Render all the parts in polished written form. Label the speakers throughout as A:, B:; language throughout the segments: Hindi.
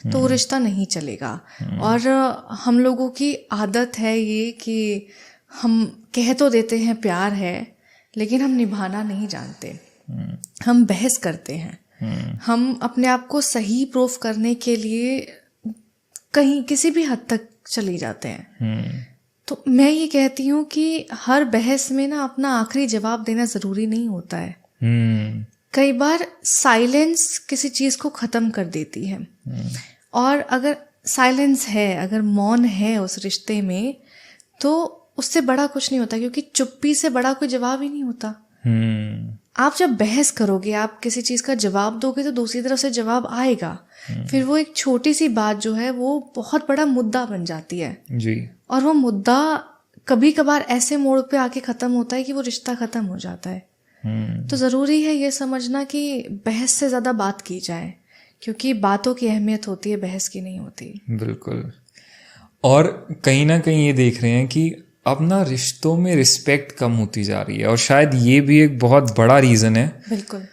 A: तो वो रिश्ता नहीं चलेगा। और हम लोगों की आदत है ये कि हम कह तो देते हैं प्यार है, लेकिन हम निभाना नहीं जानते। हम बहस करते हैं, हम अपने आप को सही प्रूफ करने के लिए कहीं किसी भी हद तक चली जाते हैं। तो मैं ये कहती हूँ कि हर बहस में ना अपना आखिरी जवाब देना जरूरी नहीं होता है। कई बार साइलेंस किसी चीज को खत्म कर देती है। और अगर साइलेंस है, अगर मौन है उस रिश्ते में, तो उससे बड़ा कुछ नहीं होता, क्योंकि चुप्पी से बड़ा कोई जवाब ही नहीं होता। आप जब बहस करोगे, आप किसी चीज का जवाब दोगे, तो दूसरी तरफ से जवाब आएगा। फिर वो एक छोटी सी बात जो है वो बहुत बड़ा मुद्दा बन जाती है
B: जी।
A: और वो मुद्दा कभी कभार ऐसे मोड़ पे आके खत्म होता है कि वो रिश्ता खत्म हो जाता है। तो जरूरी है ये समझना कि बहस से ज्यादा बात की जाए, क्योंकि बातों की अहमियत होती है, बहस की नहीं होती।
B: बिल्कुल। और कहीं ना कहीं ये देख रहे हैं कि अब ना रिश्तों में रिस्पेक्ट कम होती जा रही है, और शायद ये भी एक बहुत बड़ा रीज़न है
A: बिल्कुल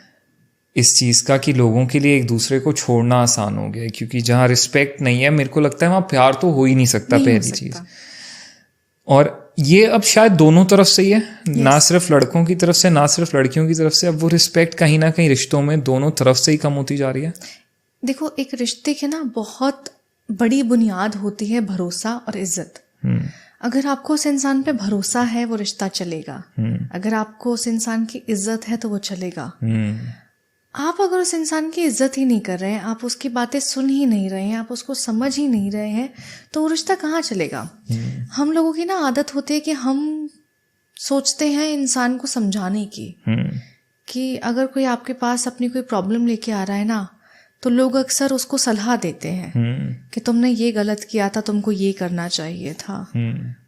B: इस चीज़ का कि लोगों के लिए एक दूसरे को छोड़ना आसान हो गया है। क्योंकि जहाँ रिस्पेक्ट नहीं है, मेरे को लगता है वहाँ प्यार तो हो ही नहीं सकता, पहली चीज़। और ये अब शायद दोनों तरफ से ही है, ना सिर्फ लड़कों की तरफ से, ना सिर्फ लड़कियों की तरफ से। अब वो रिस्पेक्ट कहीं ना कहीं रिश्तों में दोनों तरफ से ही कम होती जा रही है।
A: देखो, एक रिश्ते की ना बहुत बड़ी बुनियाद होती है भरोसा और इज्जत। अगर आपको उस इंसान पे भरोसा है, वो रिश्ता चलेगा। अगर आपको उस इंसान की इज्जत है, तो वो चलेगा। आप अगर उस इंसान की इज्जत ही नहीं कर रहे हैं, आप उसकी बातें सुन ही नहीं रहे हैं, आप उसको समझ ही नहीं रहे हैं, तो वो रिश्ता कहाँ चलेगा। हम लोगों की ना आदत होती है कि हम सोचते हैं इंसान को समझाने की, कि अगर कोई आपके पास अपनी कोई प्रॉब्लम लेके आ रहा है ना, तो लोग अक्सर उसको सलाह देते हैं कि तुमने ये गलत किया था, तुमको ये करना चाहिए था।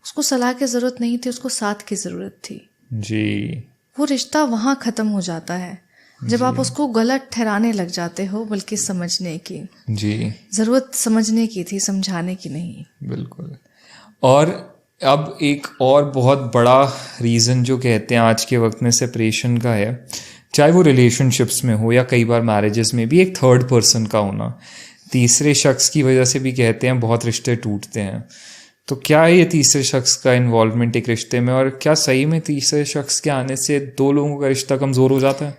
A: उसको सलाह की जरूरत नहीं थी, उसको साथ की जरूरत थी
B: जी।
A: वो रिश्ता वहां खत्म हो जाता है जब आप उसको गलत ठहराने लग जाते हो, बल्कि समझने की
B: जी
A: जरूरत समझने की थी, समझाने की नहीं।
B: बिल्कुल। और अब एक और बहुत बड़ा रीज़न जो कहते हैं आज के वक्त में सेपरेशन का है, चाहे वो रिलेशनशिप्स में हो या कई बार मैरिजेस में भी, एक थर्ड पर्सन का होना। तीसरे शख्स की वजह से भी कहते हैं बहुत रिश्ते टूटते हैं। तो क्या है ये तीसरे शख्स का इन्वॉल्वमेंट एक रिश्ते में, और क्या सही में तीसरे शख्स के आने से दो लोगों का रिश्ता कमज़ोर हो जाता है?